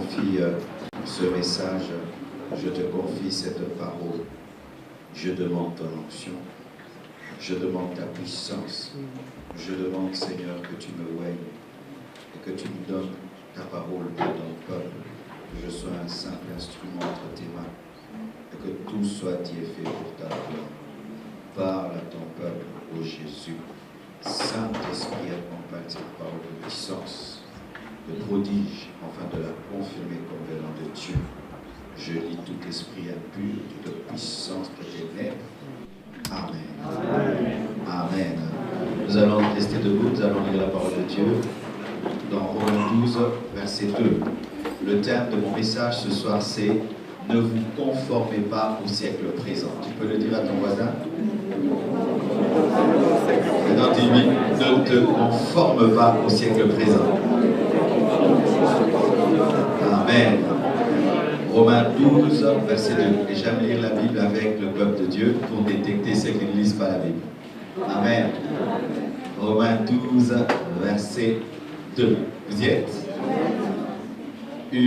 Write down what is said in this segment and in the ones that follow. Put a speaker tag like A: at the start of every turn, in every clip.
A: confie ce message, je te confie cette parole. Je demande ton onction, je demande ta puissance. Je demande, Seigneur, que tu me oignes et que tu me donnes ta parole pour ton peuple, que je sois un simple instrument entre tes mains et que tout soit dit et fait pour ta gloire. Parle à ton peuple, ô Jésus. Saint-Esprit, accompagne cette parole de puissance, de prodige, afin de la confirmer comme venant de Dieu. Je lis tout esprit impur, toute puissance de ténèbres. Amen. Amen. Amen. Nous allons rester debout, nous allons lire la parole de Dieu dans Romains 12, verset 2. Le thème de mon message ce soir, c'est « Ne vous conformez pas au siècle présent ». Tu peux le dire à ton voisin? Maintenant, dis-lui, ne te conforme pas au siècle présent. Amen. Romains 12, verset 2. Et j'aime lire la Bible avec le peuple de Dieu pour détecter ceux qui ne lisent pas la Bible. Amen. Romains 12, verset 2. Vous y êtes? 1,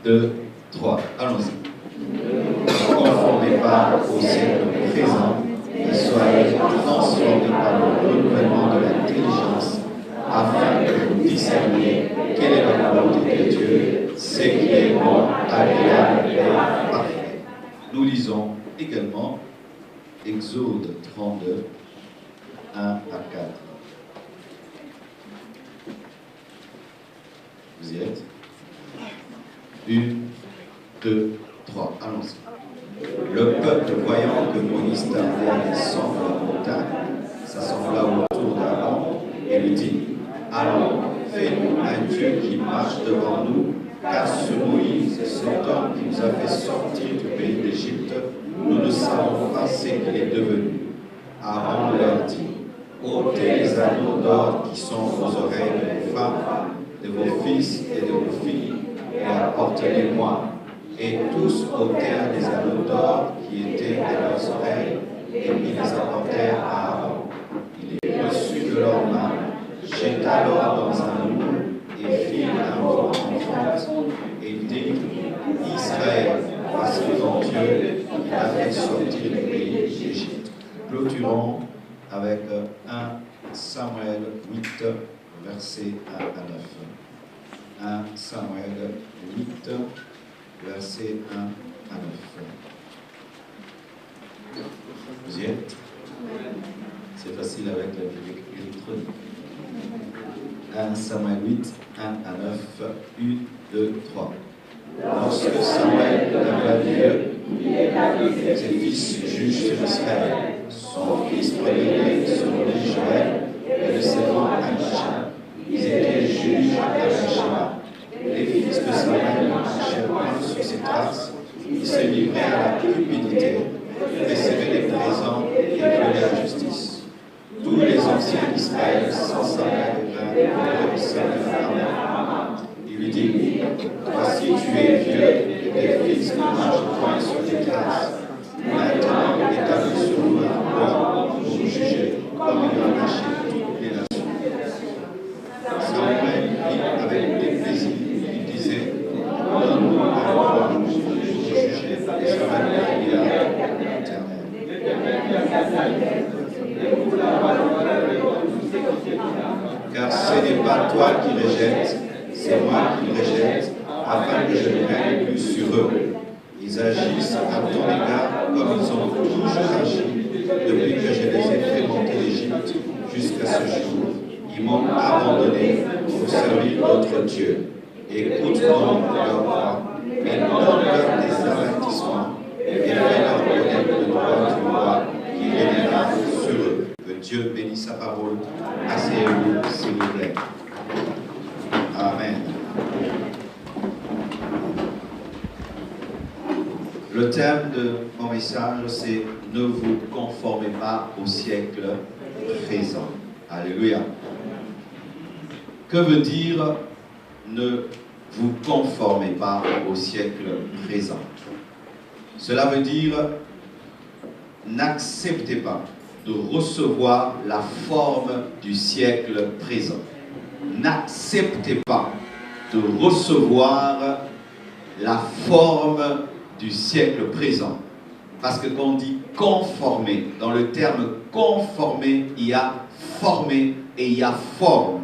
A: 2, 3. Allons-y. Ne vous conformez pas au siècle présent, et soyez transformés par le renouvellement de l'intelligence, afin que vous discerniez quelle est la volonté de Dieu, ce qui est bon, agréable et parfait. Nous lisons également Exode 32, 1 à 4. Vous y êtes? 1, 2, 3. Allons-y. Le peuple, voyant que Moïse tardait à descendre la montagne, s'assembla autour d'Aaron et lui dit: Allons, fais-nous un Dieu qui marche devant nous, car ce Moïse, cet homme qui nous a fait sortir du pays d'Égypte, nous ne savons pas ce qu'il est devenu. Aaron leur dit: ôtez les anneaux d'or qui sont aux oreilles de vos femmes, de vos fils et de vos filles, et apportez-les-moi. Et tous ôtèrent les anneaux d'or qui étaient à leurs oreilles, et ils les apportèrent à Aaron. Il les reçut de leurs mains, jeta l'or dans un moule, et fit un veau en fonte, et dit: Israël, voici ton Dieu, qui t'a fait sortir du pays d'Égypte. Clôturons avec 1 Samuel 8, versets 1 à 9. 1 Samuel 8, versets 1 à 9. Vous y êtes? C'est facile avec la Bible électronique. 1 Samuel 8, 1 à 9, 1, 2, 3. Lorsque Samuel devint vieux, il établit ses fils juges sur Israël. Son fils premier-né se nommait Joël, et le second Abishai. Ils étaient juges à Beersheba. Les fils de Samuel marchaient point sur ses traces, ils se livraient à la cupidité, recevaient des présents et violaient la justice. Tous les anciens d'Israël sans Samuel vinrent au sein de Pharaon. Il lui dit: Voici, tu es vieux, et tes fils ne marchent point sur tes traces. Maintenant, établis sur nous un roi pour nous juger, comme il en a chez toutes les nations. Samuel vit avec des plaisirs. Il disait: Donne-nous un roi pour nous juger. Et Samuel pria l'Éternel. Car ce n'est pas toi qui rejettes, c'est moi qui rejette, afin que je ne règne plus sur eux. Ils agissent à ton égard comme ils ont toujours agi depuis que je les ai fait monter d'Égypte jusqu'à ce jour. Ils m'ont abandonné pour servir d'autres dieux. Écoute donc leur voix, et donne-leur des avertissements, et fais-leur connaître le droit du roi qui régnera sur eux. Que Dieu bénisse sa parole. Asseyez-vous, s'il vous plaît. Amen. Le thème de mon message, c'est « Ne vous conformez pas au siècle présent ». Alléluia. Que veut dire « Ne vous conformez pas au siècle présent ». Cela veut dire « N'acceptez pas de recevoir la forme du siècle présent ». N'acceptez pas de recevoir la forme du siècle présent. Parce que quand on dit conformer, dans le terme conformer, il y a former et il y a forme.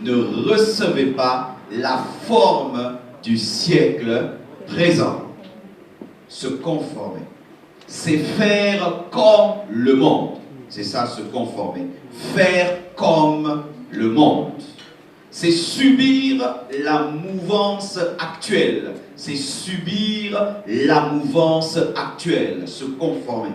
A: Ne recevez pas la forme du siècle présent. Se conformer, c'est faire comme le monde. C'est ça, se conformer. Faire comme le monde. C'est subir la mouvance actuelle. C'est subir la mouvance actuelle. Se conformer.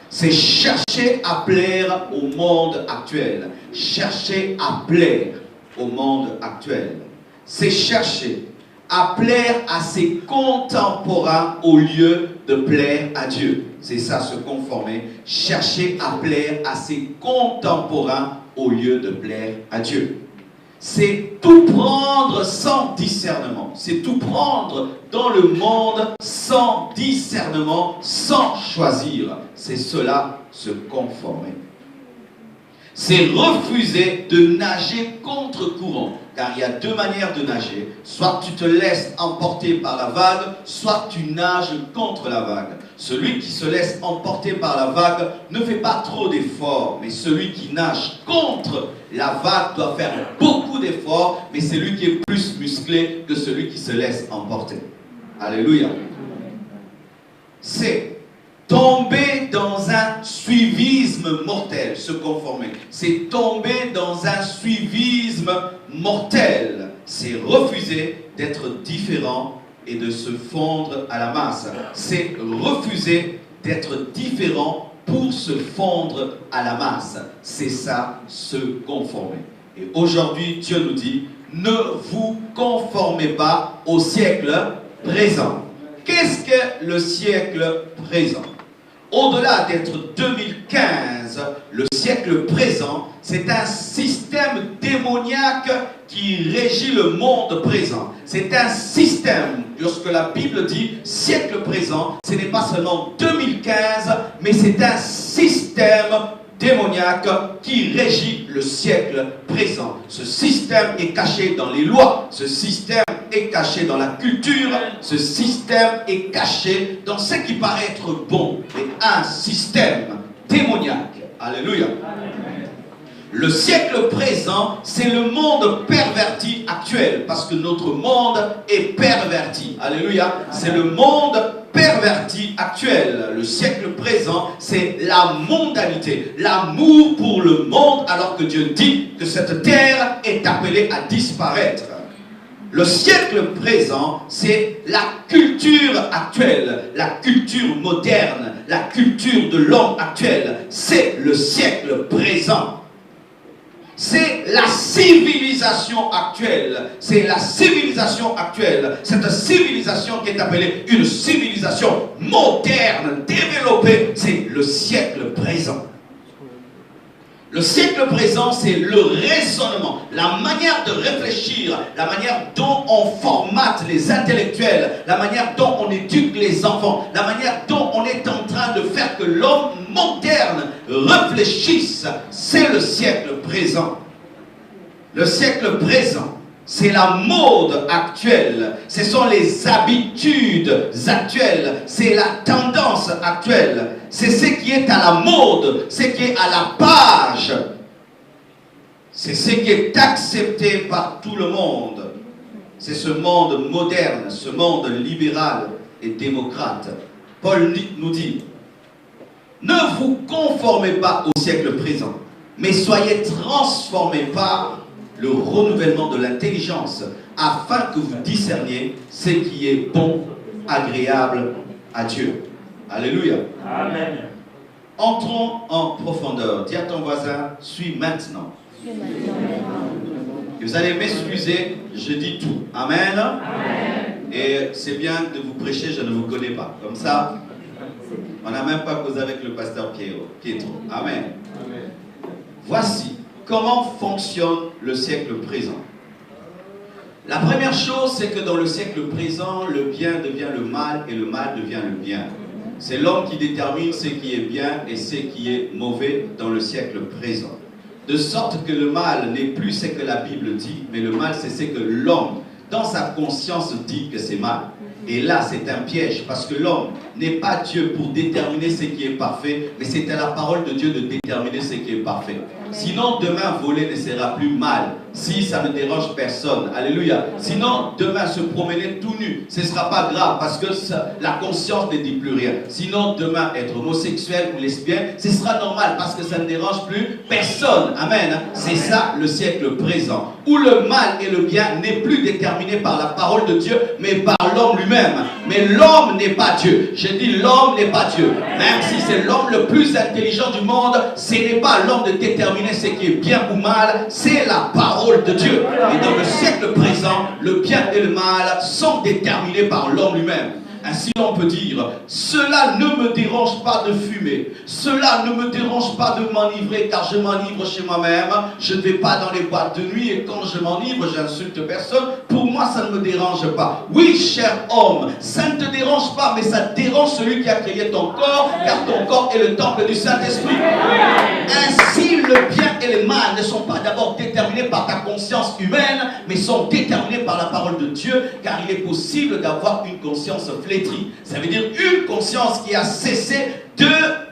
A: C'est chercher à plaire au monde actuel. Chercher à plaire au monde actuel. C'est chercher à plaire à ses contemporains au lieu de plaire à Dieu. C'est ça, se conformer. Chercher à plaire à ses contemporains au lieu de plaire à Dieu. C'est tout prendre sans discernement. C'est tout prendre dans le monde sans discernement, sans choisir. C'est cela, se conformer. C'est refuser de nager contre courant. Car il y a deux manières de nager. Soit tu te laisses emporter par la vague, soit tu nages contre la vague. Celui qui se laisse emporter par la vague ne fait pas trop d'efforts. Mais celui qui nage contre la vague doit faire beaucoup d'efforts. Mais c'est lui qui est plus musclé que celui qui se laisse emporter. Alléluia. C'est tomber dans un suivisme mortel, se conformer. C'est tomber dans un suivisme mortel. C'est refuser d'être différent et de se fondre à la masse. C'est refuser d'être différent pour se fondre à la masse. C'est ça, se conformer. Et aujourd'hui, Dieu nous dit, ne vous conformez pas au siècle présent. Qu'est-ce que le siècle présent? Au-delà d'être 2015, le siècle présent, c'est un système démoniaque qui régit le monde présent. C'est un système, lorsque la Bible dit siècle présent, ce n'est pas seulement 2015, mais c'est un système démoniaque qui régit le siècle présent. Ce système est caché dans les lois, ce système est caché dans la culture, ce système est caché dans ce qui paraît être bon, mais un système démoniaque. Alléluia. Le siècle présent, c'est le monde perverti actuel, parce que notre monde est perverti. Alléluia. C'est le monde perverti actuel. Le siècle présent, c'est la mondanité, l'amour pour le monde, alors que Dieu dit que cette terre est appelée à disparaître. Le siècle présent, c'est la culture actuelle, la culture moderne, la culture de l'homme actuel. C'est le siècle présent. C'est la civilisation actuelle. C'est la civilisation actuelle. Cette civilisation qui est appelée une civilisation moderne, développée, c'est le siècle présent. Le siècle présent, c'est le raisonnement, la manière de réfléchir, la manière dont on formate les intellectuels, la manière dont on éduque les enfants, la manière dont on est en train de faire que l'homme moderne réfléchisse. C'est le siècle présent. Le siècle présent, c'est la mode actuelle, ce sont les habitudes actuelles, c'est la tendance actuelle, c'est ce qui est à la mode, ce qui est à la page, c'est ce qui est accepté par tout le monde. C'est ce monde moderne, ce monde libéral et démocrate. Paul nous dit, ne vous conformez pas au siècle présent, mais soyez transformés par le renouvellement de l'intelligence, afin que vous discerniez ce qui est bon, agréable à Dieu. Alléluia. Amen. Entrons en profondeur. Dis à ton voisin, suis maintenant. Et vous allez m'excuser, je dis tout. Amen. Amen. Et c'est bien de vous prêcher, je ne vous connais pas. Comme ça, on n'a même pas causé avec le pasteur Pietro. Amen. Amen. Voici comment fonctionne le siècle présent. La première chose, c'est que dans le siècle présent, le bien devient le mal et le mal devient le bien. C'est l'homme qui détermine ce qui est bien et ce qui est mauvais dans le siècle présent. De sorte que le mal n'est plus ce que la Bible dit, mais le mal c'est ce que l'homme dans sa conscience dit que c'est mal. Et là, c'est un piège, parce que l'homme n'est pas Dieu pour déterminer ce qui est parfait, mais c'est à la parole de Dieu de déterminer ce qui est parfait. Sinon, demain, voler ne sera plus mal, si ça ne dérange personne. Alléluia. Sinon, demain, se promener tout nu, ce ne sera pas grave, parce que la conscience ne dit plus rien. Sinon, demain, être homosexuel ou lesbien, ce sera normal, parce que ça ne dérange plus personne. Amen. C'est ça, le siècle présent, où le mal et le bien n'est plus déterminé par la parole de Dieu, mais par l'homme lui-même. Mais l'homme n'est pas Dieu. J'ai dit l'homme n'est pas Dieu. Même si c'est l'homme le plus intelligent du monde, ce n'est pas l'homme de déterminer ce qui est bien ou mal, c'est la parole de Dieu. Et dans le siècle présent, le bien et le mal sont déterminés par l'homme lui-même. Ainsi on peut dire, cela ne me dérange pas de fumer, cela ne me dérange pas de m'enivrer, car je m'enivre chez moi-même, je ne vais pas dans les boîtes de nuit, et quand je m'enivre, j'insulte personne, pour moi ça ne me dérange pas. Oui, cher homme, ça ne te dérange pas, mais ça dérange celui qui a créé ton corps, car ton corps est le temple du Saint-Esprit. Ainsi, le bien et le mal ne sont pas d'abord déterminés par ta conscience humaine, mais sont déterminés par la parole de Dieu, car il est possible d'avoir une conscience flétrie. Ça veut dire une conscience qui a cessé de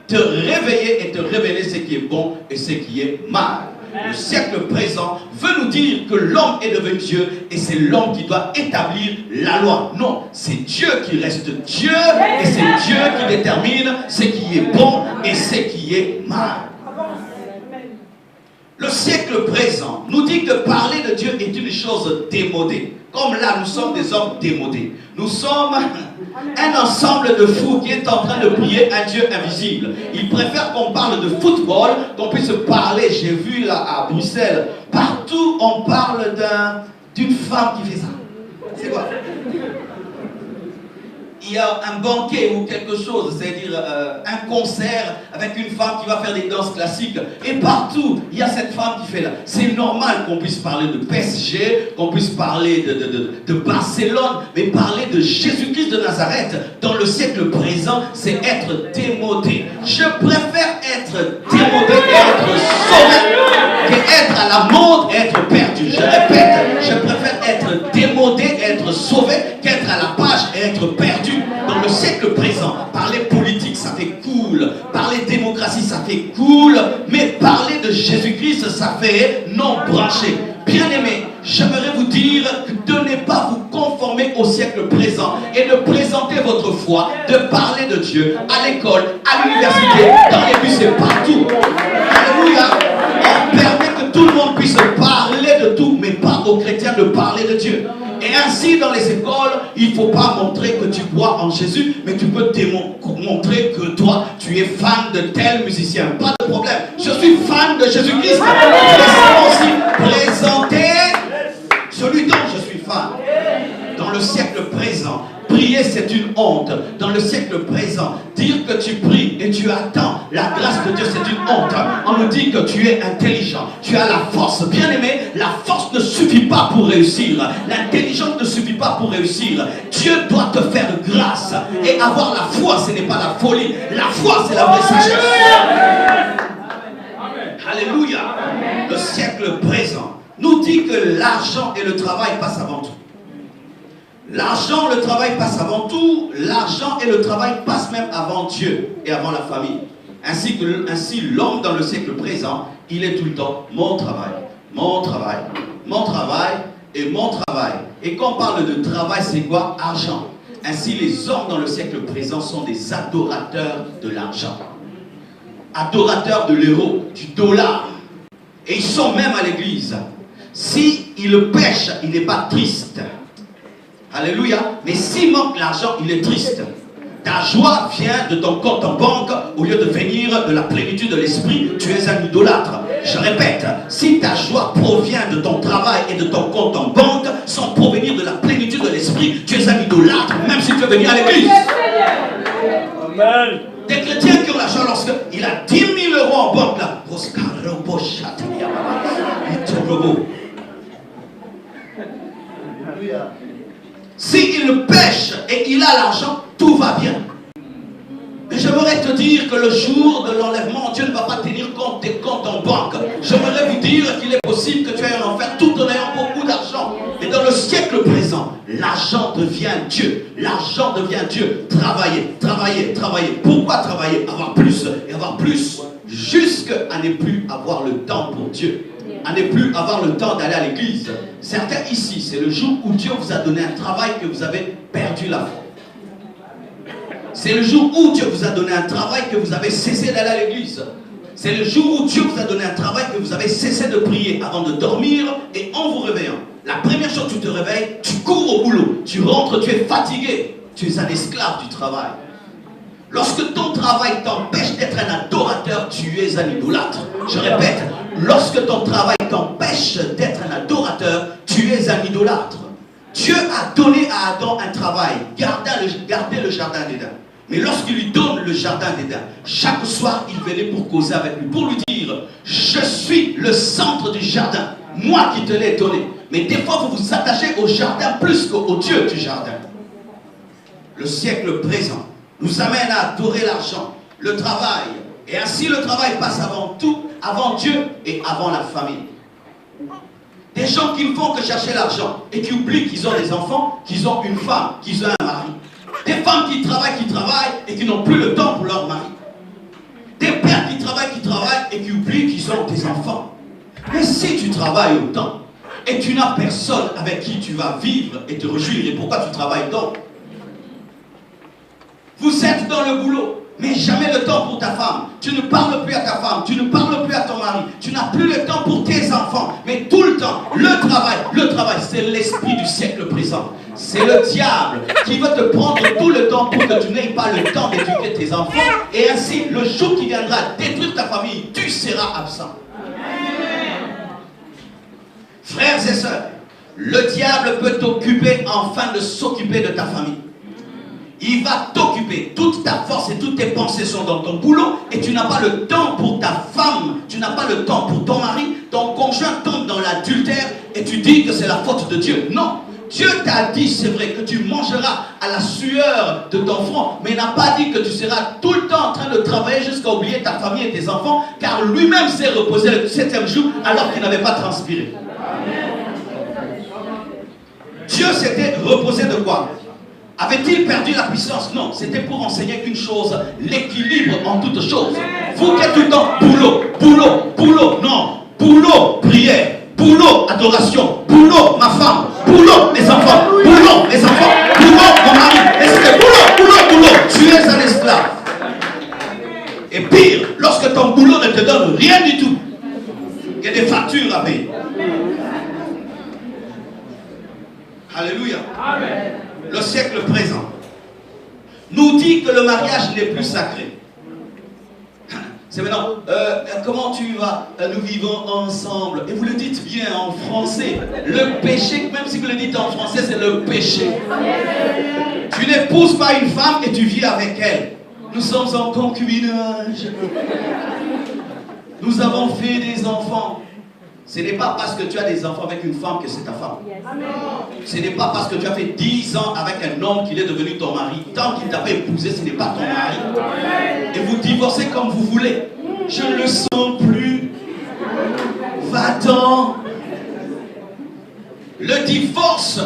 A: te réveiller et te révéler ce qui est bon et ce qui est mal. Le siècle présent veut nous dire que l'homme est devenu Dieu et c'est l'homme qui doit établir la loi. Non, c'est Dieu qui reste Dieu et c'est Dieu qui détermine ce qui est bon et ce qui est mal. Le siècle présent nous dit que parler de Dieu est une chose démodée. Comme là, nous sommes des hommes démodés. Nous sommes un ensemble de fous qui est en train de prier un Dieu invisible. Ils préfèrent qu'on parle de football, qu'on puisse parler. J'ai vu là à Bruxelles, partout on parle d'une femme qui fait ça. C'est quoi? Il y a un banquet ou quelque chose, c'est-à-dire un concert avec une femme qui va faire des danses classiques. Et partout, il y a cette femme qui fait là. C'est normal qu'on puisse parler de PSG, qu'on puisse parler de Barcelone, mais parler de Jésus-Christ de Nazareth dans le siècle présent, c'est être démodé. Je préfère être démodé et être sauvé qu'être à la mode et être perdu. Je répète, je préfère être démodé et être sauvé qu'être à la page et être perdu. Dans le siècle présent, parler politique, ça fait cool. Parler démocratie, ça fait cool. Mais parler de Jésus-Christ, ça fait non branché. Bien-aimés, j'aimerais vous dire de ne pas vous conformer au siècle présent et de présenter votre foi, de parler de Dieu à l'école, à l'université, dans les bus et partout. Alléluia. On permet que tout le monde puisse parler de tout, mais pas aux chrétiens de parler de Dieu. Et ainsi, dans les écoles, il ne faut pas montrer que tu crois en Jésus, mais tu peux montrer que toi, tu es fan de tel musicien. Pas de problème. Je suis fan de Jésus-Christ. Laissez-moi aussi présenter celui dont je suis fan. Dans le siècle présent, prier c'est une honte. Dans le siècle présent, dire que tu pries et tu attends la grâce de Dieu, c'est une honte. On nous dit que tu es intelligent, tu as la force. Bien aimé, la force ne suffit pas pour réussir. L'intelligence ne suffit pas pour réussir. Dieu doit te faire grâce. Et avoir la foi, ce n'est pas la folie. La foi, c'est la vraie sagesse. Alléluia. Le siècle présent nous dit que l'argent et le travail passent avant tout. L'argent, le travail passe avant tout. L'argent et le travail passent même avant Dieu et avant la famille. Ainsi l'homme dans le siècle présent, il est tout le temps mon travail, mon travail, mon travail et mon travail. Et quand on parle de travail, c'est quoi? Argent. Ainsi les hommes dans le siècle présent sont des adorateurs de l'argent. Adorateurs de l'euro, du dollar. Et ils sont même à l'église. S'il pêche, il n'est pas triste. Alléluia. Mais s'il manque l'argent, il est triste. Ta joie vient de ton compte en banque au lieu de venir de la plénitude de l'esprit. Tu es un idolâtre. Je répète, si ta joie provient de ton travail et de ton compte en banque sans provenir de la plénitude de l'esprit, tu es un idolâtre, même si tu veux venir à l'église. Amen. Des chrétiens qui ont l'argent lorsqu'il a 10 000 euros en banque là. S'il pêche et il a l'argent, tout va bien. Mais j'aimerais te dire que le jour de l'enlèvement, Dieu ne va pas tenir compte des comptes en banque. J'aimerais vous dire qu'il est possible que tu ailles en enfer tout en ayant beaucoup d'argent. Et dans le siècle présent, l'argent devient Dieu. L'argent devient Dieu. Travailler, travailler, travailler. Pourquoi travailler? Avoir plus et avoir plus jusqu'à ne plus avoir le temps pour Dieu. À ne plus avoir le temps d'aller à l'église. Certains ici, c'est le jour où Dieu vous a donné un travail que vous avez perdu la foi. C'est le jour où Dieu vous a donné un travail que vous avez cessé d'aller à l'église. C'est le jour où Dieu vous a donné un travail que vous avez cessé de prier avant de dormir et en vous réveillant. La première chose, tu te réveilles, tu cours au boulot, tu rentres, tu es fatigué, tu es un esclave du travail. Lorsque ton travail t'empêche d'être un adorateur, tu es un idolâtre. Je répète, lorsque ton travail t'empêche d'être un adorateur, tu es un idolâtre. Dieu a donné à Adam un travail, garder le jardin d'Éden. Mais lorsqu'il lui donne le jardin d'Éden, chaque soir, il venait pour causer avec lui, pour lui dire, je suis le centre du jardin, moi qui te l'ai donné. Mais des fois, vous vous attachez au jardin plus qu'au Dieu du jardin. Le siècle présent nous amène à adorer l'argent, le travail. Et ainsi, le travail passe avant tout, avant Dieu et avant la famille. Des gens qui ne font que chercher l'argent et qui oublient qu'ils ont des enfants, qu'ils ont une femme, qu'ils ont un mari. Des femmes qui travaillent et qui n'ont plus le temps pour leur mari. Des pères qui travaillent et qui oublient qu'ils ont des enfants. Mais si tu travailles autant et tu n'as personne avec qui tu vas vivre et te réjouir, et pourquoi tu travailles donc? Vous êtes dans le boulot, mais jamais le temps pour ta femme. Tu ne parles plus à ta femme, tu ne parles plus à ton mari, tu n'as plus le temps pour tes enfants. Mais tout le temps, le travail, c'est l'esprit du siècle présent. C'est le diable qui veut te prendre tout le temps pour que tu n'aies pas le temps d'éduquer tes enfants. Et ainsi, le jour qui viendra détruire ta famille, tu seras absent. Frères et sœurs, le diable peut t'occuper afin de s'occuper de ta famille. Il va t'occuper. Toute ta force et toutes tes pensées sont dans ton boulot et tu n'as pas le temps pour ta femme, tu n'as pas le temps pour ton mari. Ton conjoint tombe dans l'adultère et tu dis que c'est la faute de Dieu. Non, Dieu t'a dit, c'est vrai, que tu mangeras à la sueur de ton front, mais il n'a pas dit que tu seras tout le temps en train de travailler jusqu'à oublier ta famille et tes enfants, car lui-même s'est reposé le 7e jour alors qu'il n'avait pas transpiré. Dieu s'était reposé de quoi? Avait-il perdu la puissance? Non, c'était pour enseigner une chose, l'équilibre en toutes choses. Vous qui êtes tout le temps boulot, boulot, boulot, non, boulot, prière, boulot, adoration, boulot, ma femme, boulot, mes enfants, boulot, mes enfants, boulot, mon mari, et c'est boulot, boulot, boulot, tu es un esclave. Et pire, lorsque ton boulot ne te donne rien du tout, il y a des factures à payer. Alléluia. Amen. Le siècle présent nous dit que le mariage n'est plus sacré. C'est maintenant, comment tu vas? Nous vivons ensemble. Et vous le dites bien en français. Le péché, même si vous le dites en français, c'est le péché. Tu n'épouses pas une femme et tu vis avec elle. Nous sommes en concubinage. Nous avons fait des enfants. Ce n'est pas parce que tu as des enfants avec une femme que c'est ta femme. Ce n'est pas parce que tu as fait 10 ans avec un homme qu'il est devenu ton mari. Tant qu'il ne t'a pas épousé, ce n'est pas ton mari. Et vous divorcez comme vous voulez. Je ne le sens plus. Va-t'en. Le divorce,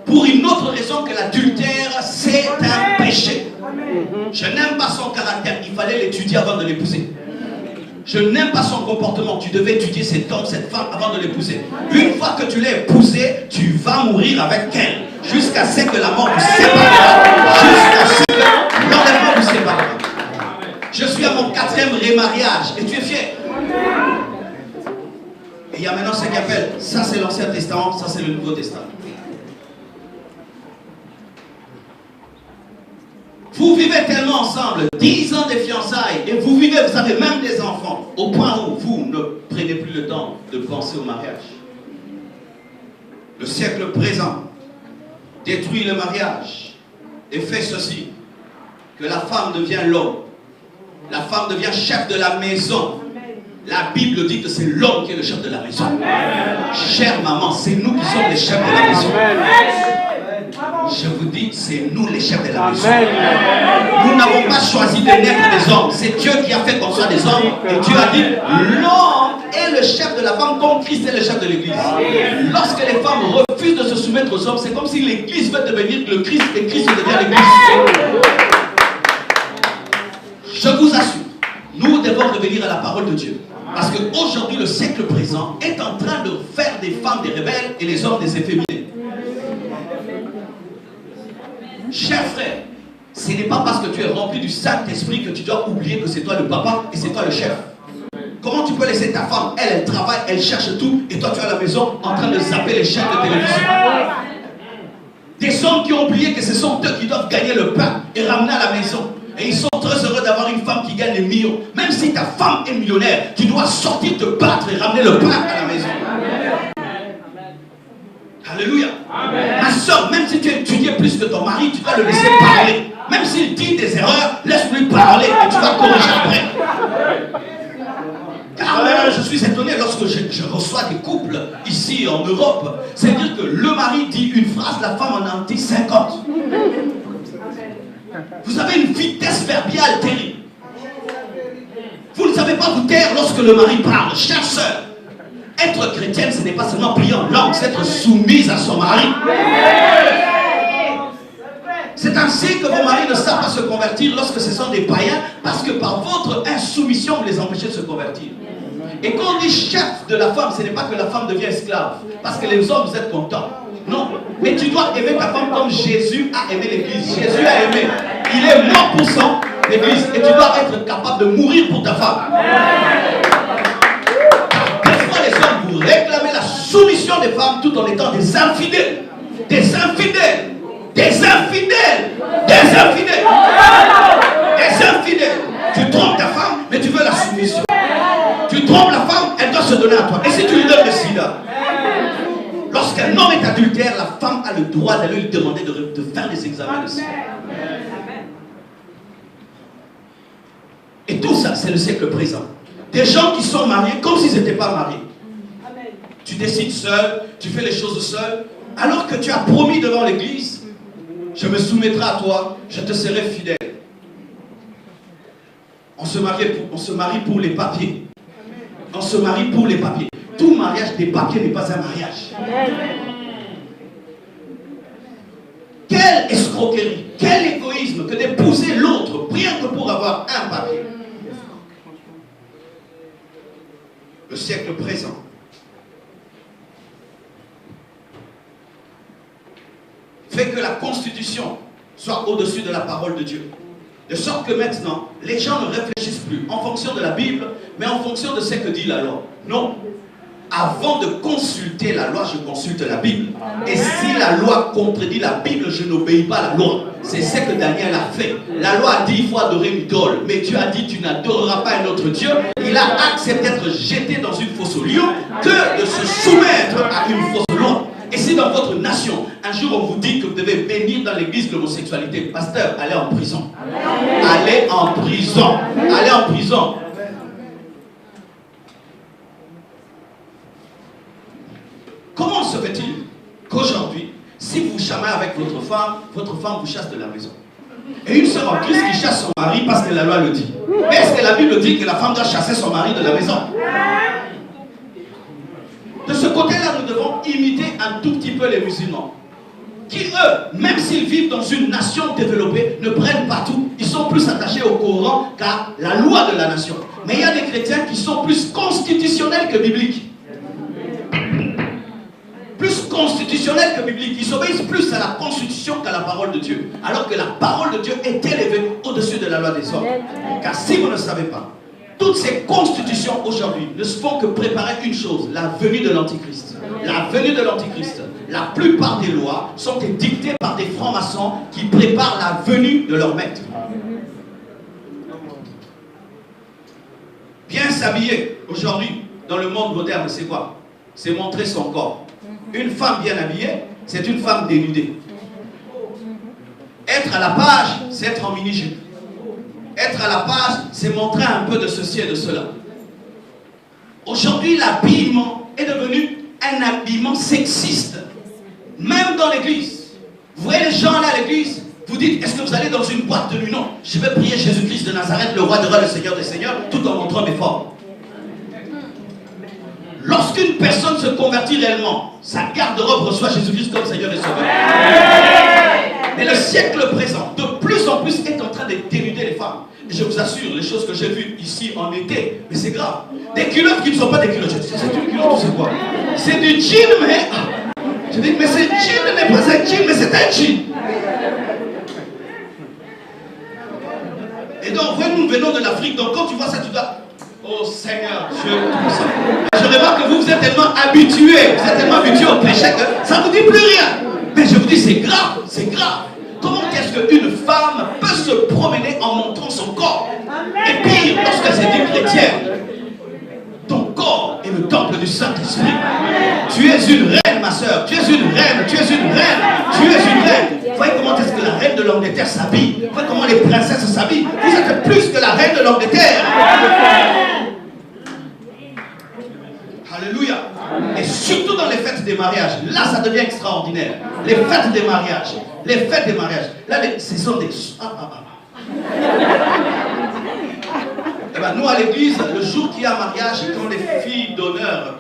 A: pour une autre raison que l'adultère, c'est un péché. Je n'aime pas son caractère. Il fallait l'étudier avant de l'épouser. Je n'aime pas son comportement. Tu devais étudier cet homme, cette femme avant de l'épouser. Une fois que tu l'as épousée, tu vas mourir avec elle. Jusqu'à ce que la mort vous séparera. Jusqu'à ce que l'enlèvement vous séparera. Je suis à mon 4e remariage. Et tu es fier. Et il y a maintenant ce qu'on appelle, ça c'est l'Ancien Testament, ça c'est le Nouveau Testament. Vous vivez tellement ensemble, 10 ans de fiançailles, et vous vivez, vous avez même des enfants, au point où vous ne prenez plus le temps de penser au mariage. Le siècle présent détruit le mariage et fait ceci, que la femme devient l'homme. La femme devient chef de la maison. La Bible dit que c'est l'homme qui est le chef de la maison. Chère maman, c'est nous qui sommes les chefs de la maison. Je vous dis, c'est nous les chefs de la maison. Nous n'avons pas choisi de naître des hommes. C'est Dieu qui a fait qu'on soit des hommes. Et Dieu a dit, l'homme est est le chef de la femme comme Christ est le chef de l'église. Lorsque les femmes refusent de se soumettre aux hommes, c'est comme si l'église veut devenir le Christ et Christ devient l'église. Je vous assure, nous devons revenir à la parole de Dieu. Parce qu'aujourd'hui, le siècle présent est en train de faire des femmes des rebelles et les hommes des efféminés. Chers frères, ce n'est pas parce que tu es rempli du Saint-Esprit que tu dois oublier que c'est toi le papa et c'est toi le chef. Comment tu peux laisser ta femme, elle travaille, elle cherche tout, et toi tu es à la maison en train de zapper les chaînes de télévision? Des hommes qui ont oublié que ce sont eux qui doivent gagner le pain et ramener à la maison. Et ils sont très heureux d'avoir une femme qui gagne des millions. Même si ta femme est millionnaire, tu dois sortir te battre et ramener le pain à la maison. Alléluia. Ma soeur, même si tu étudies plus que ton mari, tu dois le laisser parler. Même s'il dit des erreurs, laisse-lui parler et tu vas corriger après. Car là, je suis étonné lorsque je reçois des couples ici en Europe. C'est-à-dire que le mari dit une phrase, la femme en a dit 50. Vous avez une vitesse verbiale terrible. Vous ne savez pas vous taire lorsque le mari parle. Chère sœur, être chrétienne, ce n'est pas seulement prier en langue, c'est être soumise à son mari. C'est ainsi que vos maris ne savent pas se convertir lorsque ce sont des païens, parce que par votre insoumission, vous les empêchez de se convertir. Et quand on dit chef de la femme, ce n'est pas que la femme devient esclave, parce que les hommes, vous êtes contents. Non, mais tu dois aimer ta femme comme Jésus a aimé l'église. Jésus a aimé. Il est mort pour son église. Et tu dois être capable de mourir pour ta femme. Des fois, les hommes, vous réclamez la soumission des femmes tout en étant des infidèles. Des infidèles. Des infidèles. Des infidèles. Des infidèles. Tu trompes ta femme, mais tu veux la soumission. Tu trompes la femme, elle doit se donner à toi. Et si tu lui donnes le sida, lorsqu'un homme est adultère, la femme a le droit d'aller lui demander de faire des examens de sida. Et tout ça, c'est le siècle présent. Des gens qui sont mariés comme s'ils n'étaient pas mariés. Tu décides seul, tu fais les choses seul, alors que tu as promis devant l'église, je me soumettrai à toi, je te serai fidèle. On se marie pour les papiers. On se marie pour les papiers. Tout mariage des papiers n'est pas un mariage. Quelle escroquerie, quel égoïsme que d'épouser l'autre rien que pour avoir un papier. Le siècle présent fait que la constitution soit au-dessus de la parole de Dieu. De sorte que maintenant, les gens ne réfléchissent plus en fonction de la Bible, mais en fonction de ce que dit la loi. Non. Avant de consulter la loi, je consulte la Bible. Et si la loi contredit la Bible, je n'obéis pas à la loi. C'est ce que Daniel a fait. La loi a dit il faut adorer une idole. Mais Dieu a dit tu n'adoreras pas un autre Dieu. Il a accepté d'être jeté dans une fosse au lion que de se soumettre à une fausse loi. Et si dans votre nation, un jour on vous dit que vous devez bénir dans l'église l'homosexualité, pasteur, allez en prison. Allez en prison. Allez en prison. Comment se fait-il qu'aujourd'hui, si vous chamaillez avec votre femme vous chasse de la maison? Et une sœur en Christ qui chasse son mari parce que la loi le dit. Mais est-ce que la Bible dit que la femme doit chasser son mari de la maison? De ce côté-là, nous devons imiter un tout petit peu les musulmans. Qui, eux, même s'ils vivent dans une nation développée, ne prennent pas tout. Ils sont plus attachés au Coran qu'à la loi de la nation. Mais il y a des chrétiens qui sont plus constitutionnels que bibliques. Plus constitutionnels que bibliques. Ils obéissent plus à la constitution qu'à la parole de Dieu. Alors que la parole de Dieu est élevée au-dessus de la loi des hommes. Car si vous ne savez pas, toutes ces constitutions aujourd'hui ne font que préparer une chose, la venue de l'Antichrist. La venue de l'Antichrist. La plupart des lois sont dictées par des francs-maçons qui préparent la venue de leur maître. Bien s'habiller aujourd'hui dans le monde moderne, c'est quoi? C'est montrer son corps. Une femme bien habillée, c'est une femme dénudée. Être à la page, c'est être en mini-jupe. Être à la page, c'est montrer un peu de ceci et de cela. Aujourd'hui, l'habillement est devenu un habillement sexiste. Même dans l'église. Vous voyez les gens là à l'église, vous dites, est-ce que vous allez dans une boîte de nuit? Non, je vais prier Jésus-Christ de Nazareth, le roi des rois, le Seigneur des seigneurs, tout en montrant mes formes.
B: lorsqu'une personne se convertit réellement, sa garde-robe reçoit Jésus-Christ comme Seigneur et Sauveur. Mais le siècle présent, de plus en plus, est en train de dénuder les femmes. Et je vous assure, les choses que j'ai vues ici en été, mais c'est grave. Des culottes qui ne sont pas des culottes. C'est une culotte, c'est quoi? C'est du jean, mais... Je dis, mais ce jean n'est pas un jean, mais c'est un jean. Et donc, nous venons de l'Afrique, donc quand tu vois ça, tu dois... Oh Seigneur, Dieu, tout ça. Je remarque que vous êtes tellement habitués, au péché que ça ne vous dit plus rien. Mais je vous dis, c'est grave, c'est grave. Comment est-ce qu'une femme peut se promener en montrant son corps? Et pire, lorsqu'elle s'est dit chrétienne, ton corps est le temple du Saint-Esprit. Tu es une reine, ma soeur. Tu es une reine, tu es une reine, tu es une reine. Vous voyez comment est-ce que la reine de l'Angleterre s'habille? Vous voyez comment les princesses s'habillent? Vous êtes plus que la reine de l'Angleterre. Alléluia. Et surtout dans les fêtes des mariages, là ça devient extraordinaire. Les fêtes des mariages. Là, ce sont des... Eh ben, nous à l'église, le jour qu'il y a mariage, quand les filles d'honneur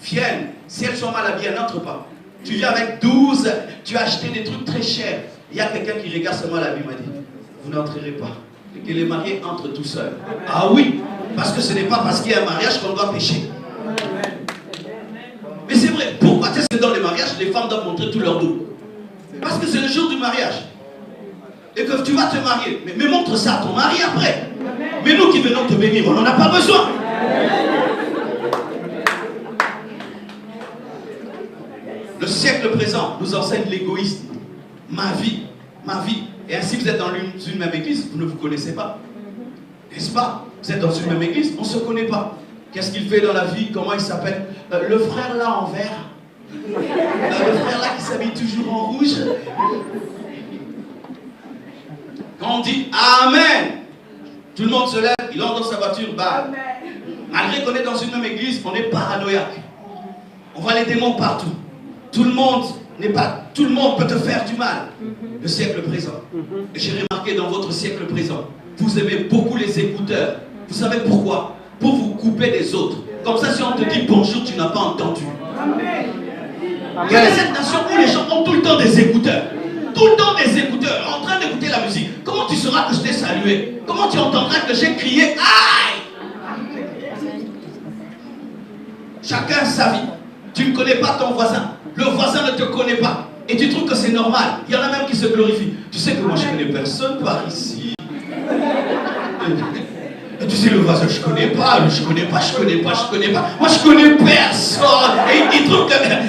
B: viennent, si elles sont mal habillées, elles n'entrent pas. Tu viens avec 12, tu as acheté des trucs très chers. Il y a quelqu'un qui regarde seulement la Bible, m'a dit, vous n'entrerez pas. Et que les mariés entrent tout seuls. Ah oui, parce que ce n'est pas parce qu'il y a un mariage qu'on doit pécher. Mais c'est vrai, pourquoi est-ce que dans les mariages, les femmes doivent montrer tout leur dos? Parce que c'est le jour du mariage. Et que tu vas te marier. Mais montre ça à ton mari après. Mais nous qui venons te bénir, on n'en a pas besoin. Le siècle présent nous enseigne l'égoïsme. Ma vie. Et ainsi vous êtes dans une même église, vous ne vous connaissez pas. N'est-ce pas? Vous êtes dans une même église, on ne se connaît pas. Qu'est-ce qu'il fait dans la vie? Comment il s'appelle? Le frère là en vert. Le frère là qui s'habille toujours en rouge. Quand on dit Amen, tout le monde se lève, il entre dans sa voiture, bah. Malgré qu'on est dans une même église, on est paranoïaque. On voit les démons partout. Tout le monde peut te faire du mal. Le siècle présent. Et j'ai remarqué dans votre siècle présent, vous aimez beaucoup les écouteurs. Vous savez pourquoi? Pour vous couper des autres. Comme ça, si on te dit bonjour, tu n'as pas entendu. Quelle est cette nation où les gens ont tout le temps des écouteurs? Tout le temps des écouteurs, en train d'écouter la musique. Comment tu sauras que je t'ai salué? Comment tu entendras que j'ai crié aïe? Chacun sa vie. Tu ne connais pas ton voisin. Le voisin ne te connaît pas. Et tu trouves que c'est normal. Il y en a même qui se glorifient. Tu sais que moi je connais personne par ici. Et tu sais le voisin, je connais pas. Moi je connais personne. Et il trouve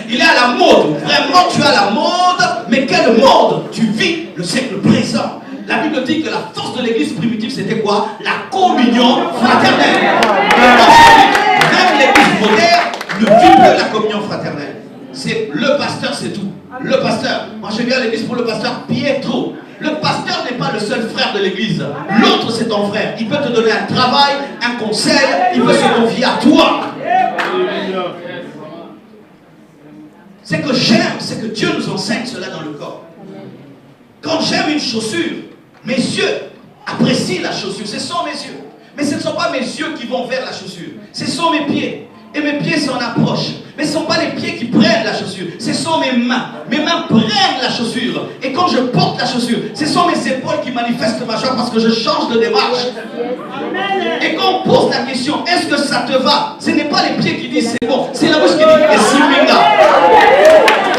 B: qu'il est à la mode. Vraiment tu as la mode. Mais quelle mode? Tu vis le siècle présent. La Bible dit que la force de l'église primitive c'était quoi? La communion fraternelle. Même l'église moderne ne vit plus la communion fraternelle. C'est le pasteur, c'est tout. Le pasteur. Moi je viens à l'église pour le pasteur Pietro. Le pasteur n'est pas le seul frère de l'église. L'autre c'est ton frère. Il peut te donner un travail, un conseil. Il peut se confier à toi. C'est que j'aime, c'est que Dieu nous enseigne cela dans le corps. Quand j'aime une chaussure, mes yeux apprécient la chaussure. Ce sont mes yeux. Mais ce ne sont pas mes yeux qui vont vers la chaussure. Ce sont mes pieds. Et mes pieds s'en approchent. Mais ce ne sont pas les pieds qui prennent la chaussure. Ce sont mes mains. Mes mains prennent la chaussure. Et quand je porte la chaussure, ce sont mes épaules qui manifestent ma joie parce que je change de démarche. Et quand on pose la question, est-ce que ça te va? Ce n'est pas les pieds qui disent c'est bon. C'est la bouche qui dit et siminga.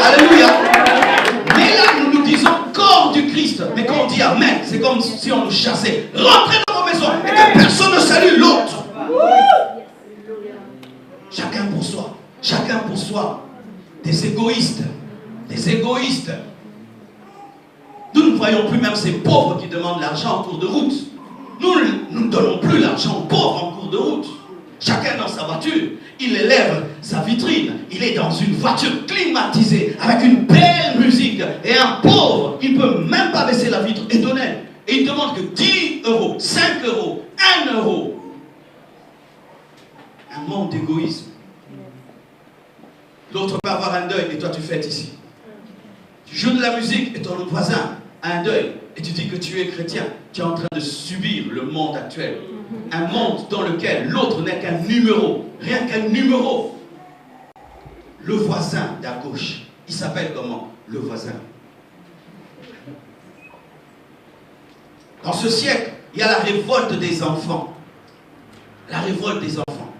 B: Alléluia. Mais là, nous nous disons corps du Christ. Mais quand on dit Amen, c'est comme si on nous chassait. Rentrez dans vos maisons et que personne ne salue l'autre. Chacun pour soi. Chacun pour soi. Des égoïstes. Des égoïstes. Nous ne voyons plus même ces pauvres qui demandent l'argent en cours de route. Nous ne donnons plus l'argent aux pauvres en cours de route. Chacun dans sa voiture. Il élève sa vitrine. Il est dans une voiture climatisée avec une belle musique. Et un pauvre, il ne peut même pas baisser la vitre et donner. Et il demande que 10 euros, 5 euros, 1 euro. Un monde d'égoïsme. L'autre peut avoir un deuil et toi tu fêtes ici. Tu joues de la musique et ton voisin a un deuil et tu dis que tu es chrétien. Tu es en train de subir le monde actuel. Un monde dans lequel l'autre n'est qu'un numéro. Rien qu'un numéro. le voisin d'à gauche. Il s'appelle comment? Le voisin. Dans ce siècle, il y a la révolte des enfants. La révolte des enfants.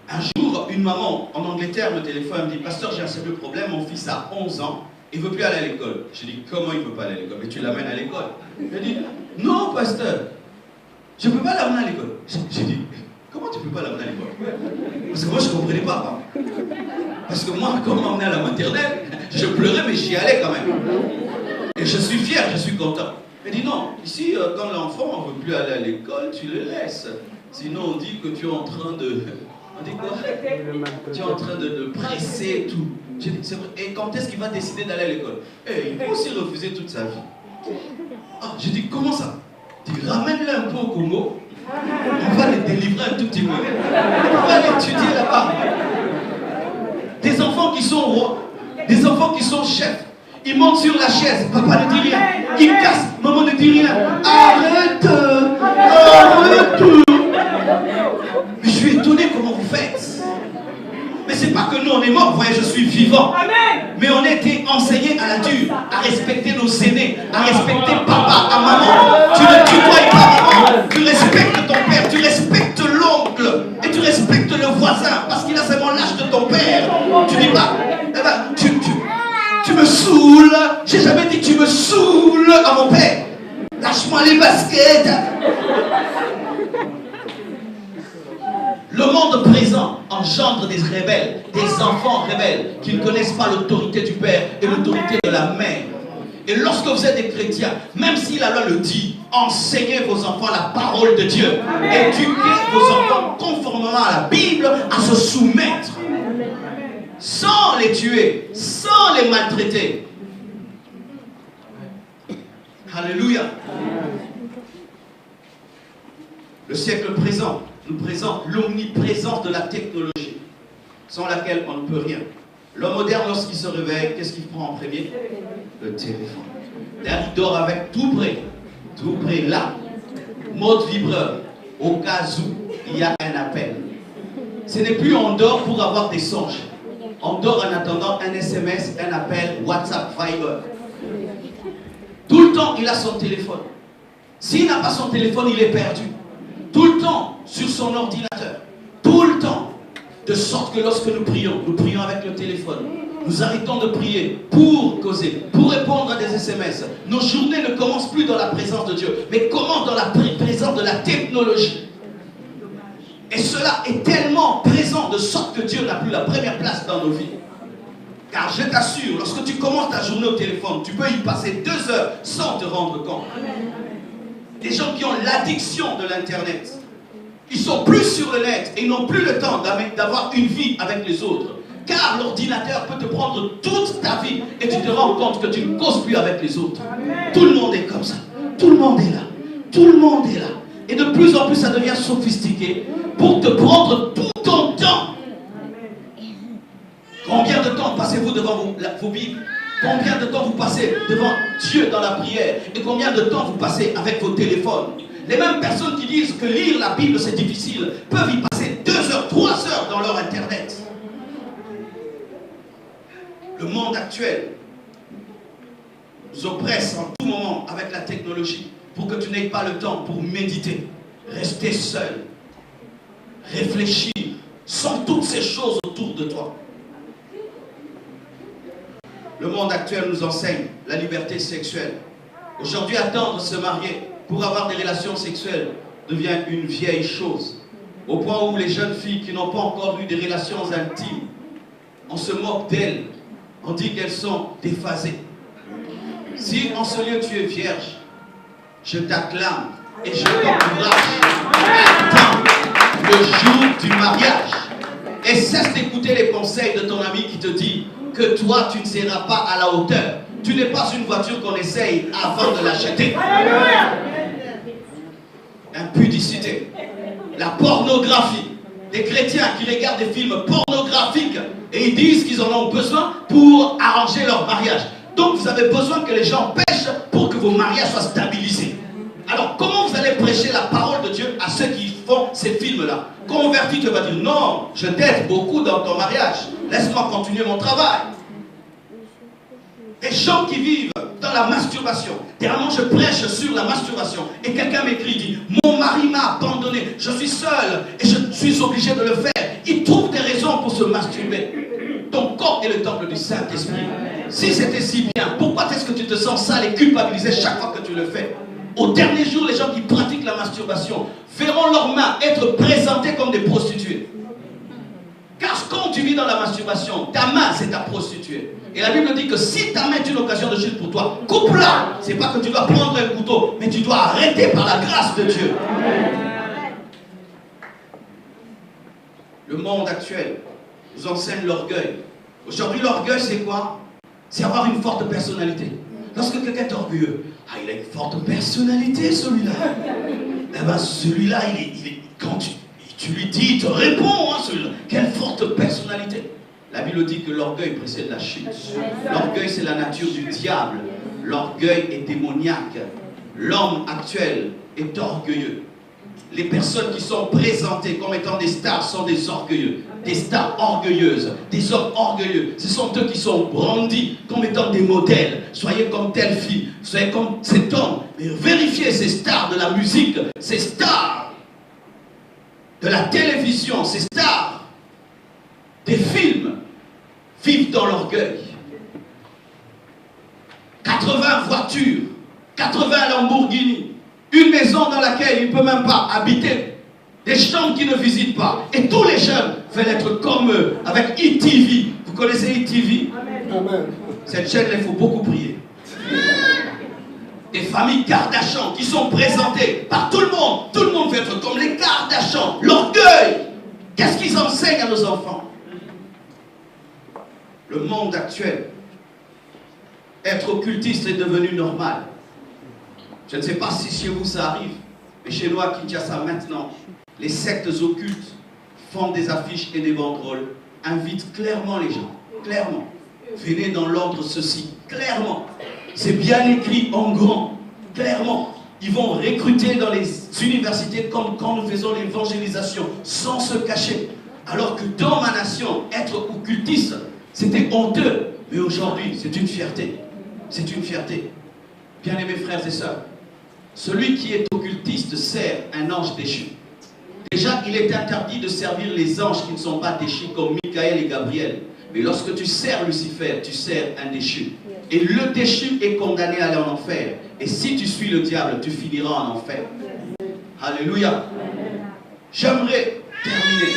B: Un jour, une maman en Angleterre me téléphone, elle me dit, pasteur, j'ai un sérieux problème, mon fils a 11 ans, il ne veut plus aller à l'école. Je dis, comment il ne veut pas aller à l'école? Mais tu l'amènes à l'école. Elle dit, non, pasteur, je ne peux pas l'amener à l'école. J'ai dit, comment tu ne peux pas l'amener à l'école? Parce que moi, je ne comprenais pas. Hein. Parce que moi, quand on m'emmenait à la maternelle, je pleurais, mais j'y allais quand même. Et je suis fier, je suis content. Elle dit, non, ici, quand l'enfant ne veut plus aller à l'école, tu le laisses. Sinon, on dit que tu es en train de... On dit quoi? Tu es en train de le presser et tout. J'ai dit, c'est vrai. Et quand est-ce qu'il va décider d'aller à l'école? Il peut aussi refuser toute sa vie. Ah, j'ai dit, comment ça? J'ai dit, ramène-le un peu au Congo. On va les délivrer un tout petit peu. On va l'étudier là-bas. Des enfants qui sont rois, des enfants qui sont chefs. Ils montent sur la chaise, papa ne dit rien. Ils cassent, maman ne dit rien. Arrête! Arrête! Mais je suis étonné comment vous faites. Mais c'est pas que nous on est morts, vous voyez, je suis vivant. Mais on a été enseignés à la dure, à respecter nos aînés, à respecter papa, à maman. Tu ne tutoies pas maman, tu respectes ton père, tu respectes l'oncle, et tu respectes le voisin, parce qu'il a seulement l'âge de ton père. Tu dis pas, eh ben, tu me saoules, j'ai jamais dit tu me saoules à mon père. Lâche-moi les baskets. Le monde présent engendre des rebelles, des enfants rebelles qui ne connaissent pas l'autorité du père et l'autorité de la mère. Et lorsque vous êtes des chrétiens, même si la loi le dit, enseignez vos enfants la parole de Dieu. Éduquez vos enfants conformément à la Bible à se soumettre. Sans les tuer, sans les maltraiter. Alléluia. Le siècle présent nous présente l'omniprésence de la technologie, sans laquelle on ne peut rien. L'homme moderne, lorsqu'il se réveille, qu'est-ce qu'il prend en premier? Le téléphone. D'ailleurs, il dort avec tout près là, mode vibreur, au cas où il y a un appel. Ce n'est plus on dort pour avoir des songes. On dort en attendant un SMS, un appel, WhatsApp, Viber. Tout le temps, il a son téléphone. S'il n'a pas son téléphone, il est perdu. Tout le temps, sur son ordinateur. Tout le temps. De sorte que lorsque nous prions avec le téléphone. Nous arrêtons de prier pour causer, pour répondre à des SMS. Nos journées ne commencent plus dans la présence de Dieu, mais commencent dans la présence de la technologie. Et cela est tellement présent de sorte que Dieu n'a plus la première place dans nos vies. Car je t'assure, lorsque tu commences ta journée au téléphone, tu peux y passer 2 heures sans te rendre compte. Des gens qui ont l'addiction de l'internet, ils sont plus sur le net et ils n'ont plus le temps d'avoir une vie avec les autres. Car l'ordinateur peut te prendre toute ta vie et tu te rends compte que tu ne causes plus avec les autres. Tout le monde est comme ça. Tout le monde est là. Tout le monde est là. Et de plus en plus, ça devient sophistiqué pour te prendre tout ton temps. Combien de temps passez-vous devant vos Bibles? Combien de temps vous passez devant Dieu dans la prière? Et combien de temps vous passez avec vos téléphones? Les mêmes personnes qui disent que lire la Bible c'est difficile peuvent y passer 2 heures, 3 heures dans leur internet. Le monde actuel nous oppresse en tout moment avec la technologie pour que tu n'aies pas le temps pour méditer, rester seul, réfléchir, sans toutes ces choses autour de toi. Le monde actuel nous enseigne la liberté sexuelle. Aujourd'hui, attendre de se marier pour avoir des relations sexuelles devient une vieille chose. Au point où les jeunes filles qui n'ont pas encore eu des relations intimes, on se moque d'elles. On dit qu'elles sont déphasées. Si en ce lieu tu es vierge, je t'acclame et je t'encourage. Attends le jour du mariage. Et cesse d'écouter les conseils de ton ami qui te dit que toi tu ne seras pas à la hauteur. Tu n'es pas une voiture qu'on essaye avant de l'acheter. Impudicité, la pornographie, des chrétiens qui regardent des films pornographiques et ils disent qu'ils en ont besoin pour arranger leur mariage. Donc vous avez besoin que les gens pêchent pour que vos mariages soient stabilisés. Alors comment vous allez prêcher la parole de Dieu à ceux qui font ces films-là. Converti, tu vas dire non, je t'aide beaucoup dans ton mariage. Laisse-moi continuer mon travail. Des gens qui vivent dans la masturbation. Dernièrement, je prêche sur la masturbation. Et quelqu'un m'écrit, dit, mon mari m'a abandonné, je suis seul et je suis obligé de le faire. Il trouve des raisons pour se masturber. Ton corps est le temple du Saint-Esprit. Si c'était si bien, pourquoi est-ce que tu te sens sale et culpabilisé chaque fois que tu le fais? Au dernier jour, les gens qui pratiquent la masturbation verront leurs mains être présentées comme des prostituées. Car quand tu vis dans la masturbation, ta main c'est ta prostituée. Et la Bible dit que si ta main est une occasion de chute pour toi, coupe-la. C'est pas que tu dois prendre un couteau, mais tu dois arrêter par la grâce de Dieu. Le monde actuel nous enseigne l'orgueil. Aujourd'hui, l'orgueil, c'est quoi? C'est avoir une forte personnalité. Lorsque quelqu'un est orgueilleux, ah, il a une forte personnalité, celui-là. Eh bien, celui-là, quand tu lui dis, il te répond, hein, celui-là. Quelle forte personnalité. La Bible dit que l'orgueil précède la chute. L'orgueil, c'est la nature du diable. L'orgueil est démoniaque. L'homme actuel est orgueilleux. Les personnes qui sont présentées comme étant des stars sont des orgueilleux, des stars orgueilleuses, des hommes orgueilleux. Ce sont eux qui sont brandis comme étant des modèles. Soyez comme telle fille, soyez comme cet homme. Mais vérifiez ces stars de la musique, ces stars de la télévision, ces stars des films vivent dans l'orgueil. 80 voitures, 80 Lamborghini. Une maison dans laquelle il ne peut même pas habiter. Des chambres qu'il ne visite pas. Et tous les jeunes veulent être comme eux. Avec ETV. Vous connaissez ETV? Amen. Cette chaîne, il faut beaucoup prier. Des familles Kardashian qui sont présentées par tout le monde. Tout le monde veut être comme les Kardashian. L'orgueil. Qu'est-ce qu'ils enseignent à nos enfants? Le monde actuel. Être occultiste est devenu normal. Je ne sais pas si chez vous ça arrive, mais chez nous à Kinshasa maintenant, les sectes occultes font des affiches et des banderoles, invitent clairement les gens, clairement. Venez dans l'ordre ceci, clairement. C'est bien écrit en grand, clairement. Ils vont recruter dans les universités comme quand nous faisons l'évangélisation, sans se cacher. Alors que dans ma nation, être occultiste, c'était honteux. Mais aujourd'hui, c'est une fierté. C'est une fierté. Bien-aimés frères et sœurs, celui qui est occultiste sert un ange déchu. Déjà, il est interdit de servir les anges qui ne sont pas déchus comme Michael et Gabriel. Mais lorsque tu sers Lucifer, tu sers un déchu. Et le déchu est condamné à aller en enfer. Et si tu suis le diable, tu finiras en enfer. Alléluia. J'aimerais terminer.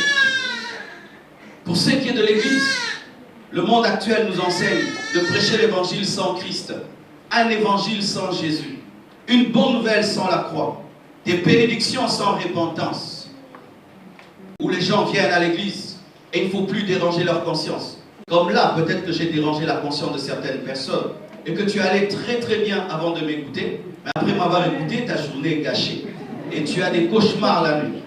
B: Pour ce qui est de l'Église, le monde actuel nous enseigne de prêcher l'évangile sans Christ. Un évangile sans Jésus. Une bonne nouvelle sans la croix. Des bénédictions sans repentance. Où les gens viennent à l'église et il ne faut plus déranger leur conscience. Comme là, peut-être que j'ai dérangé la conscience de certaines personnes et que tu allais très très bien avant de m'écouter, mais après m'avoir écouté, ta journée est gâchée. Et tu as des cauchemars la nuit.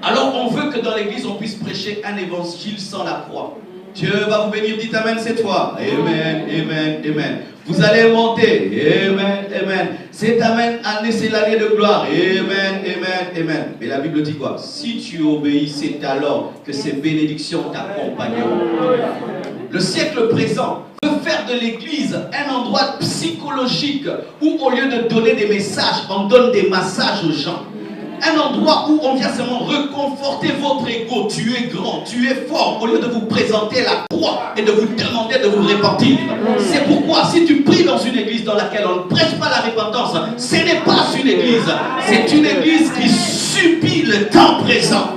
B: Alors on veut que dans l'église on puisse prêcher un évangile sans la croix. Dieu va vous bénir, dites Amen cette fois. Amen, Amen, Amen. Vous allez monter. Amen, Amen. Cet Amen, c'est l'année de gloire. Amen, Amen, Amen. Mais la Bible dit quoi? Si tu obéis, c'est alors que ces bénédictions t'accompagneront. Le siècle présent veut faire de l'église un endroit psychologique où au lieu de donner des messages, on donne des massages aux gens. Un endroit où on vient seulement reconforter votre ego. Tu es grand, tu es fort, au lieu de vous présenter la croix et de vous demander de vous repentir. C'est pourquoi si tu pries dans une église dans laquelle on ne prêche pas la repentance, ce n'est pas une église. C'est une église qui subit le temps présent.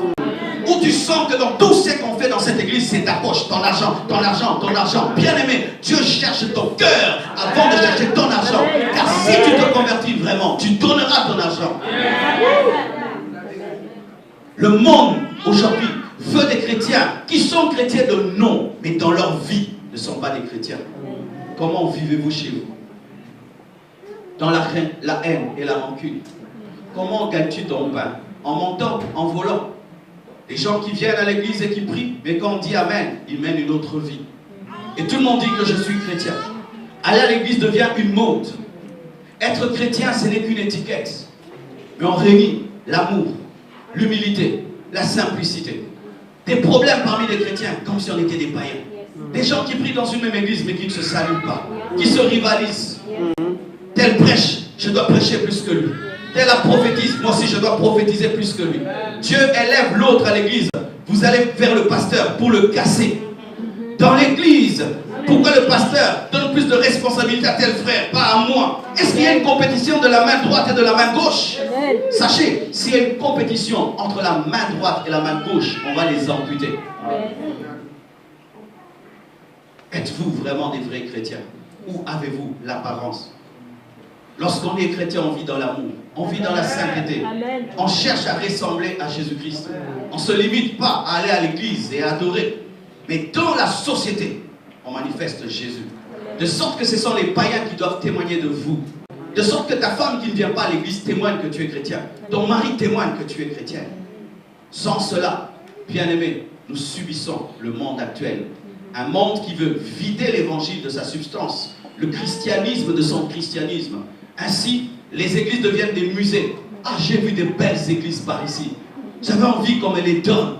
B: Où tu sens que dans tout ce qu'on fait dans cette église, c'est ta poche, ton argent, ton argent, ton argent. Bien aimé, Dieu cherche ton cœur avant de chercher ton argent. Car si tu te convertis vraiment, tu donneras ton argent. Le monde aujourd'hui veut des chrétiens qui sont chrétiens de nom, mais dans leur vie ne sont pas des chrétiens. Comment vivez-vous chez vous? Dans la haine et la rancune. Comment gagnes-tu ton pain? En mentant, en volant. Les gens qui viennent à l'église et qui prient, mais quand on dit Amen, ils mènent une autre vie. Et tout le monde dit que je suis chrétien. Aller à l'église devient une mode. Être chrétien, ce n'est qu'une étiquette. Mais on réunit l'amour, l'humilité, la simplicité. Des problèmes parmi les chrétiens, comme si on était des païens. Des gens qui prient dans une même église, mais qui ne se saluent pas, qui se rivalisent. Tel prêche, je dois prêcher plus que lui. Tel a prophétise, moi aussi je dois prophétiser plus que lui. Dieu élève l'autre à l'église. Vous allez vers le pasteur pour le casser. Dans l'église, pourquoi le pasteur donne plus de responsabilité à tel frère, pas à moi? Est-ce qu'il y a une compétition de la main droite et de la main gauche? Sachez, s'il y a une compétition entre la main droite et la main gauche, on va les amputer. Êtes-vous vraiment des vrais chrétiens? Ou avez-vous l'apparence? Lorsqu'on est chrétien, on vit dans l'amour, on vit dans la sainteté. On cherche à ressembler à Jésus-Christ. On ne se limite pas à aller à l'église et à adorer. Mais dans la société, on manifeste Jésus. De sorte que ce sont les païens qui doivent témoigner de vous. De sorte que ta femme qui ne vient pas à l'église témoigne que tu es chrétien. Ton mari témoigne que tu es chrétien. Sans cela, bien-aimés, nous subissons le monde actuel. Un monde qui veut vider l'évangile de sa substance, le christianisme de son christianisme. Ainsi, les églises deviennent des musées. Ah, j'ai vu de belles églises par ici. J'avais envie qu'on me les donne.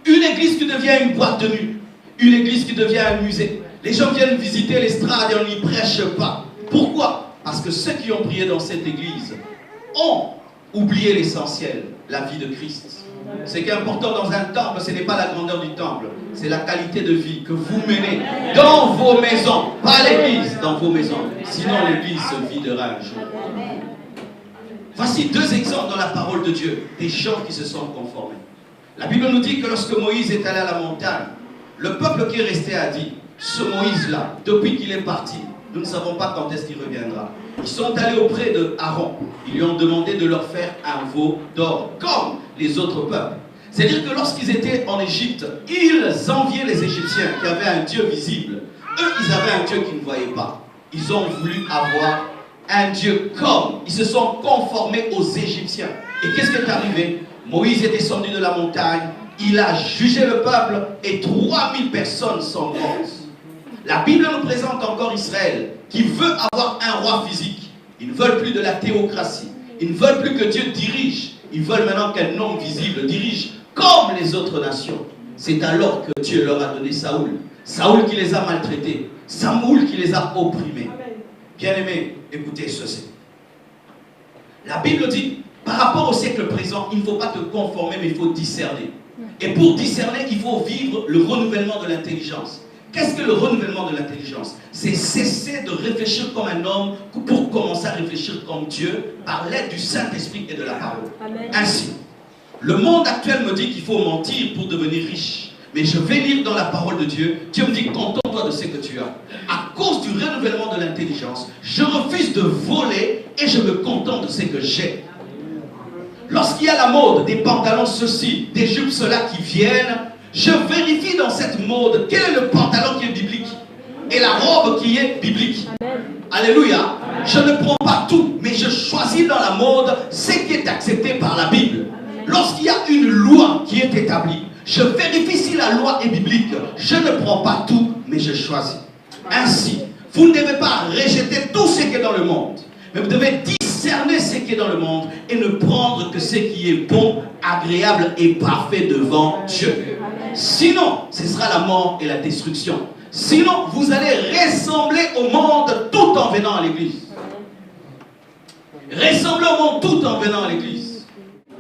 B: Une église qui devient une boîte de nuit. Une église qui devient un musée. Les gens viennent visiter l'estrade et on n'y prêche pas. Pourquoi? Parce que ceux qui ont prié dans cette église ont oublié l'essentiel, la vie de Christ. Ce qui est important dans un temple, ce n'est pas la grandeur du temple, c'est la qualité de vie que vous menez dans vos maisons, pas l'église, dans vos maisons. Sinon l'église se videra un jour. Voici deux exemples dans la parole de Dieu, des gens qui se sont conformés. La Bible nous dit que lorsque Moïse est allé à la montagne, le peuple qui est resté a dit, ce Moïse-là, depuis qu'il est parti, nous ne savons pas quand est-ce qu'il reviendra. Ils sont allés auprès de Aaron. Ils lui ont demandé de leur faire un veau d'or, comme les autres peuples. C'est-à-dire que lorsqu'ils étaient en Égypte, ils enviaient les Égyptiens qui avaient un Dieu visible. Eux, ils avaient un Dieu qu'ils ne voyaient pas. Ils ont voulu avoir un Dieu comme. Ils se sont conformés aux Égyptiens. Et qu'est-ce qui est arrivé? Moïse est descendu de la montagne, il a jugé le peuple et 3000 personnes sont mortes. La Bible nous présente encore Israël qui veut avoir un roi physique. Ils ne veulent plus de la théocratie. Ils ne veulent plus que Dieu dirige. Ils veulent maintenant qu'un homme visible dirige comme les autres nations. C'est alors que Dieu leur a donné Saoul. Saoul qui les a maltraités. Samoul qui les a opprimés. Bien-aimés, écoutez ceci. La Bible dit, par rapport au siècle présent, il ne faut pas te conformer, mais il faut discerner. Et pour discerner, il faut vivre le renouvellement de l'intelligence. Qu'est-ce que le renouvellement de l'intelligence? C'est cesser de réfléchir comme un homme pour commencer à réfléchir comme Dieu par l'aide du Saint-Esprit et de la parole. Amen. Ainsi, le monde actuel me dit qu'il faut mentir pour devenir riche. Mais je vais lire dans la parole de Dieu. Dieu me dit, contente-toi de ce que tu as. À cause du renouvellement de l'intelligence, je refuse de voler et je me contente de ce que j'ai. Lorsqu'il y a la mode des pantalons ceci, des jupes cela qui viennent, je vérifie dans cette mode quel est le pantalon qui est biblique et la robe qui est biblique. Amen. Alléluia. Je ne prends pas tout, mais je choisis dans la mode ce qui est accepté par la Bible. Lorsqu'il y a une loi qui est établie, je vérifie si la loi est biblique. Je ne prends pas tout, mais je choisis. Ainsi, vous ne devez pas rejeter tout ce qui est dans le monde, mais vous devez discerner ce qui est dans le monde et ne prendre que ce qui est bon, agréable et parfait devant Dieu. Sinon, ce sera la mort et la destruction. Sinon, vous allez ressembler au monde tout en venant à l'église. Ressembler au monde tout en venant à l'église.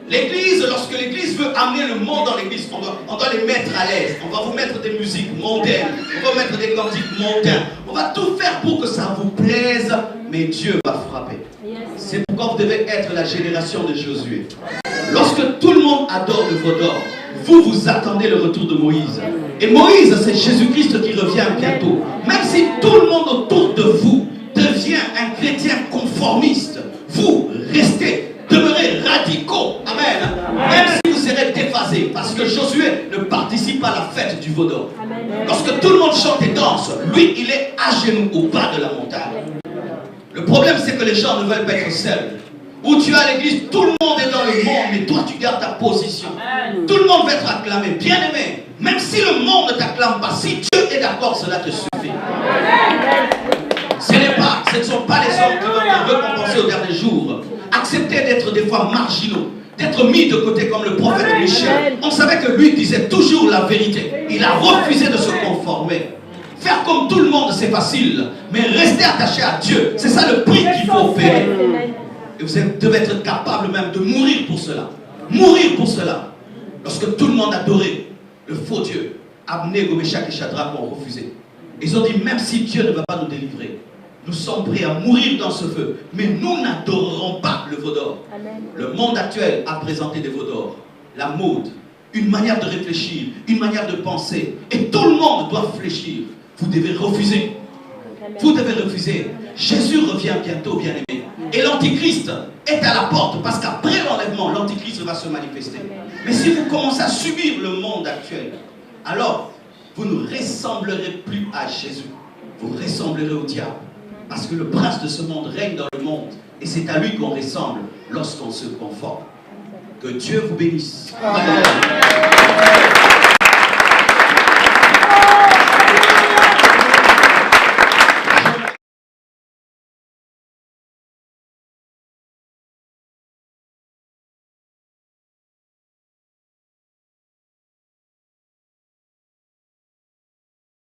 B: L'église, lorsque l'église veut amener le monde dans l'église, on doit les mettre à l'aise. On va vous mettre des musiques mondaines. On va mettre des cantiques mondains. On va tout faire pour que ça vous plaise. Mais Dieu va frapper. C'est pourquoi vous devez être la génération de Josué. Lorsque tout le monde adore le veau d'or, vous attendez le retour de Moïse. Et Moïse, c'est Jésus-Christ qui revient bientôt. Même si tout le monde autour de vous devient un chrétien conformiste, vous restez, demeurez radicaux. Amen. Même si vous serez déphasés, parce que Josué ne participe pas à la fête du veau d'or. Lorsque tout le monde chante et danse, lui, il est à genoux au bas de la montagne. Le problème, c'est que les gens ne veulent pas être seuls. Où tu es à l'église, tout le monde est dans le monde, mais toi tu gardes ta position. Tout le monde va être acclamé. Bien aimé, même si le monde ne t'acclame pas, si Dieu est d'accord, cela te suffit. Ce ne sont pas les hommes qui vont te récompenser au dernier jour. Acceptez d'être des fois marginaux. d'être mis de côté comme le prophète Michel. On savait que lui disait toujours la vérité. Il a refusé de se conformer. Faire comme tout le monde, c'est facile. Mais rester attaché à Dieu, c'est ça le prix qu'il faut payer. Et vous devez être capable même de mourir pour cela. Mourir pour cela. Lorsque tout le monde adorait le faux Dieu, Abnego, Meshach et Shadrach ont refusé. Ils ont dit, même si Dieu ne va pas nous délivrer, nous sommes prêts à mourir dans ce feu. Mais nous n'adorerons pas le veau d'or. Le monde actuel a présenté des veaux d'or. La mode, une manière de réfléchir, une manière de penser. Et tout le monde doit fléchir. Vous devez refuser. Vous devez refuser. Jésus revient bientôt, bien-aimé. Et l'Antichrist est à la porte, parce qu'après l'enlèvement, l'Antichrist va se manifester. Mais si vous commencez à subir le monde actuel, alors vous ne ressemblerez plus à Jésus. Vous ressemblerez au diable. Parce que le prince de ce monde règne dans le monde. Et c'est à lui qu'on ressemble lorsqu'on se conforme. Que Dieu vous bénisse. Amen.